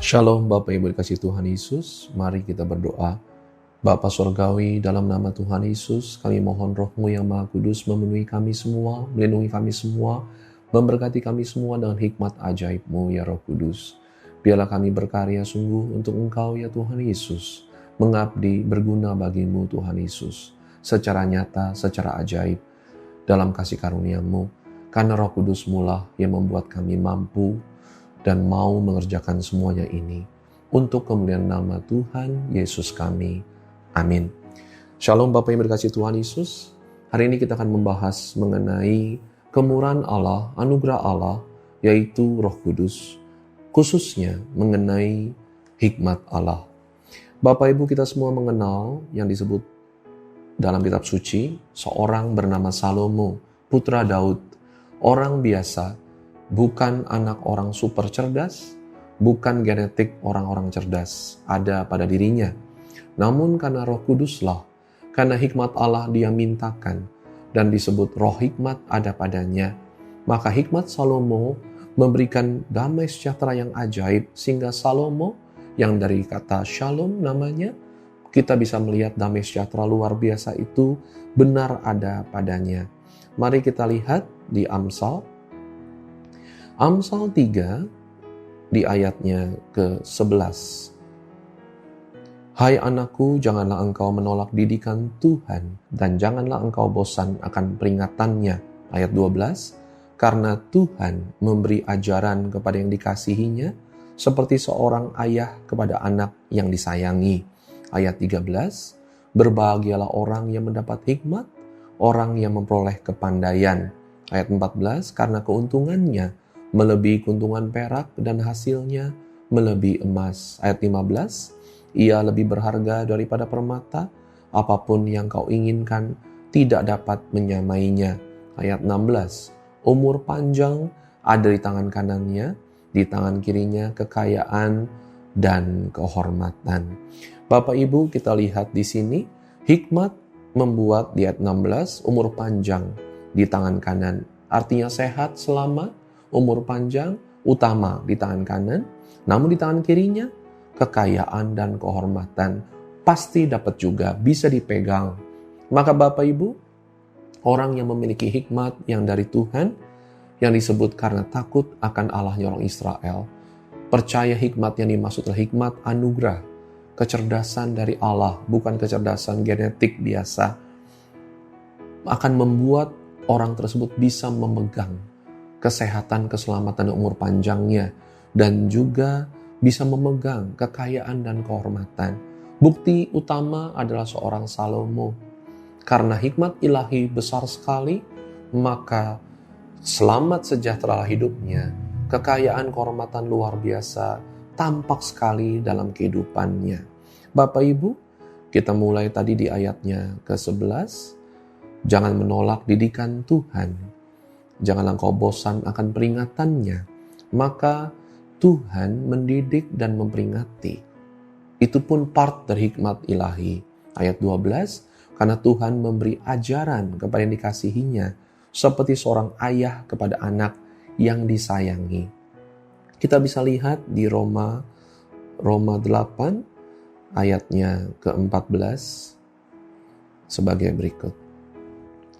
Shalom Bapak Ibu dikasih Tuhan Yesus, mari kita berdoa. Bapa Surgawi, dalam nama Tuhan Yesus, kami mohon Roh-Mu yang Maha Kudus memenuhi kami semua, melindungi kami semua, memberkati kami semua dengan hikmat ajaib-Mu ya Roh Kudus. Biarlah kami berkarya sungguh untuk Engkau ya Tuhan Yesus, mengabdi berguna bagi-Mu Tuhan Yesus, secara nyata, secara ajaib, dalam kasih karunia-Mu, karena Roh Kudus-Mu lah yang membuat kami mampu dan mau mengerjakan semuanya ini untuk kemuliaan nama Tuhan Yesus kami. Amin. Shalom Bapak yang berkasih Tuhan Yesus. Hari ini kita akan membahas mengenai kemurahan Allah, anugerah Allah, yaitu Roh Kudus, khususnya mengenai hikmat Allah. Bapak Ibu, kita semua mengenal yang disebut dalam kitab suci, seorang bernama Salomo, putra Daud, orang biasa, bukan anak orang super cerdas, bukan genetik orang-orang cerdas ada pada dirinya. Namun karena Roh Kuduslah, karena hikmat Allah dia mintakan, dan disebut roh hikmat ada padanya. Maka hikmat Salomo memberikan damai sejahtera yang ajaib, sehingga Salomo yang dari kata shalom namanya, kita bisa melihat damai sejahtera luar biasa itu benar ada padanya. Mari kita lihat di Amsal 3 di ayatnya ke-11. Hai anakku, janganlah engkau menolak didikan Tuhan, dan janganlah engkau bosan akan peringatannya. Ayat 12, karena Tuhan memberi ajaran kepada yang dikasihinya, seperti seorang ayah kepada anak yang disayangi. Ayat 13, berbahagialah orang yang mendapat hikmat, orang yang memperoleh kepandaian. Ayat 14, karena keuntungannya melebihi keuntungan perak dan hasilnya melebihi emas. Ayat 15, ia lebih berharga daripada permata, apapun yang kau inginkan tidak dapat menyamainya. Ayat 16, umur panjang ada di tangan kanannya, di tangan kirinya kekayaan dan kehormatan. Bapak Ibu, kita lihat di sini, hikmat membuat di ayat 16, umur panjang di tangan kanan. Artinya sehat selama, umur panjang utama di tangan kanan, namun di tangan kirinya kekayaan dan kehormatan pasti dapat juga bisa dipegang. Maka Bapak Ibu, orang yang memiliki hikmat yang dari Tuhan, yang disebut karena takut akan Allahnya orang Israel, percaya hikmat yang dimaksud adalah hikmat anugerah, kecerdasan dari Allah, bukan kecerdasan genetik biasa, akan membuat orang tersebut bisa memegang kesehatan, keselamatan, dan umur panjangnya, dan juga bisa memegang kekayaan dan kehormatan. Bukti utama adalah seorang Salomo. Karena hikmat ilahi besar sekali, maka selamat sejahtera hidupnya, kekayaan kehormatan luar biasa tampak sekali dalam kehidupannya. Bapak Ibu, kita mulai tadi di ayatnya ke-11, jangan menolak didikan Tuhan. Janganlah engkau bosan akan peringatannya. Maka Tuhan mendidik dan memperingati. Itu pun part dari hikmat ilahi. Ayat 12, karena Tuhan memberi ajaran kepada yang dikasihinya, seperti seorang ayah kepada anak yang disayangi. Kita bisa lihat di Roma 8 ayatnya ke-14 sebagai berikut.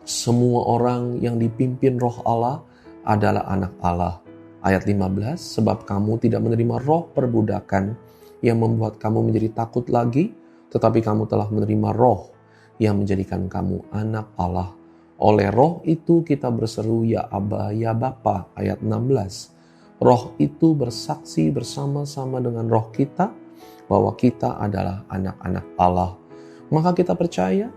Semua orang yang dipimpin roh Allah adalah anak Allah. Ayat 15, sebab kamu tidak menerima roh perbudakan yang membuat kamu menjadi takut lagi, tetapi kamu telah menerima roh yang menjadikan kamu anak Allah. Oleh roh itu kita berseru ya Aba, ya Bapa. Ayat 16, roh itu bersaksi bersama-sama dengan roh kita bahwa kita adalah anak-anak Allah. Maka kita percaya,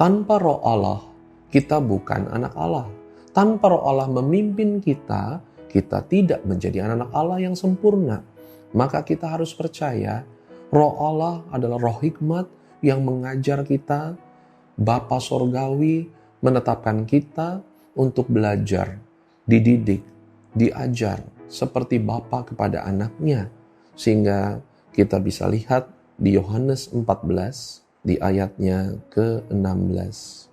tanpa roh Allah, kita bukan anak Allah. Tanpa roh Allah memimpin kita, kita tidak menjadi anak Allah yang sempurna. Maka kita harus percaya, roh Allah adalah roh hikmat yang mengajar kita, Bapa Sorgawi menetapkan kita untuk belajar, dididik, diajar seperti Bapa kepada anaknya. Sehingga kita bisa lihat di Yohanes 14, di ayatnya ke-16.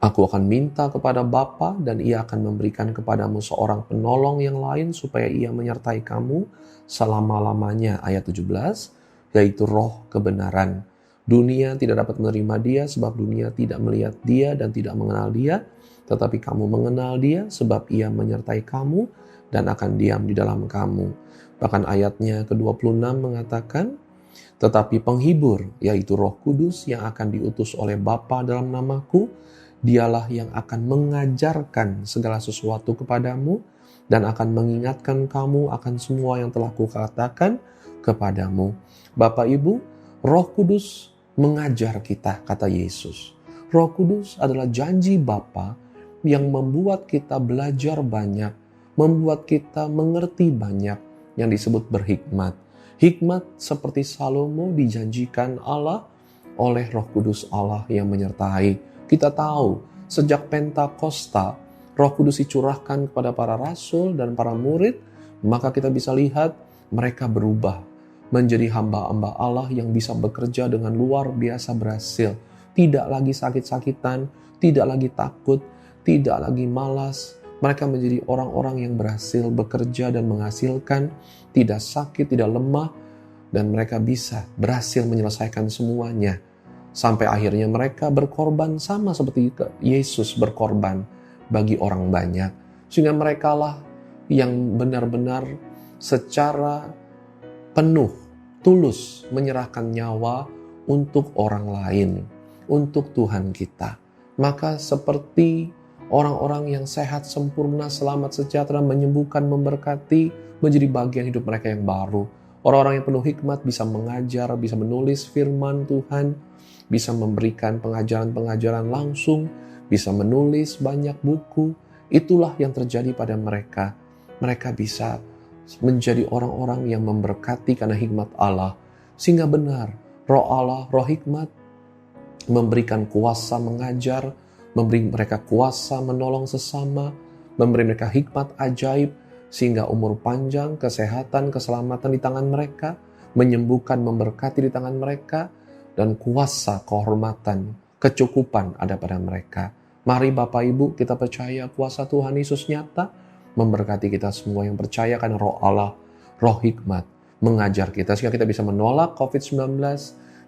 Aku akan minta kepada Bapa dan Ia akan memberikan kepadamu seorang penolong yang lain supaya Ia menyertai kamu selama-lamanya. Ayat 17, yaitu Roh kebenaran. Dunia tidak dapat menerima Dia sebab dunia tidak melihat Dia dan tidak mengenal Dia, tetapi kamu mengenal Dia sebab Ia menyertai kamu dan akan diam di dalam kamu. Bahkan ayatnya ke-26 mengatakan, tetapi penghibur, yaitu Roh Kudus yang akan diutus oleh Bapa dalam namaku, Dialah yang akan mengajarkan segala sesuatu kepadamu dan akan mengingatkan kamu akan semua yang telah kukatakan kepadamu. Bapak Ibu, Roh Kudus mengajar kita, kata Yesus. Roh Kudus adalah janji Bapa yang membuat kita belajar banyak, membuat kita mengerti banyak, yang disebut berhikmat. Hikmat seperti Salomo dijanjikan Allah oleh Roh Kudus Allah yang menyertai. Kita tahu sejak Pentakosta Roh Kudus dicurahkan kepada para rasul dan para murid, maka kita bisa lihat mereka berubah menjadi hamba-hamba Allah yang bisa bekerja dengan luar biasa berhasil. Tidak lagi sakit-sakitan, tidak lagi takut, tidak lagi malas. Mereka menjadi orang-orang yang berhasil bekerja dan menghasilkan, tidak sakit, tidak lemah, dan mereka bisa berhasil menyelesaikan semuanya. Sampai akhirnya mereka berkorban sama seperti Yesus berkorban bagi orang banyak. Sehingga merekalah yang benar-benar secara penuh, tulus menyerahkan nyawa untuk orang lain, untuk Tuhan kita. Maka seperti orang-orang yang sehat, sempurna, selamat, sejahtera, menyembuhkan, memberkati, menjadi bagian hidup mereka yang baru. Orang-orang yang penuh hikmat bisa mengajar, bisa menulis firman Tuhan, bisa memberikan pengajaran-pengajaran langsung, bisa menulis banyak buku. Itulah yang terjadi pada mereka. Mereka bisa menjadi orang-orang yang memberkati karena hikmat Allah. Sehingga benar, Roh Allah, Roh hikmat, memberikan kuasa mengajar, memberi mereka kuasa menolong sesama, memberi mereka hikmat ajaib, sehingga umur panjang, kesehatan, keselamatan di tangan mereka, menyembuhkan, memberkati di tangan mereka, dan kuasa, kehormatan, kecukupan ada pada mereka. Mari Bapak Ibu, kita percaya kuasa Tuhan Yesus nyata, memberkati kita semua yang percaya karena Roh Allah, Roh hikmat, mengajar kita sehingga kita bisa menolak COVID-19,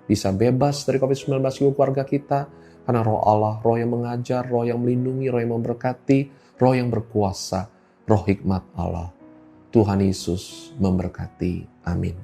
bisa bebas dari COVID-19 di keluarga kita, karena Roh Allah, Roh yang mengajar, Roh yang melindungi, Roh yang memberkati, Roh yang berkuasa, Roh hikmat Allah. Tuhan Yesus memberkati. Amin.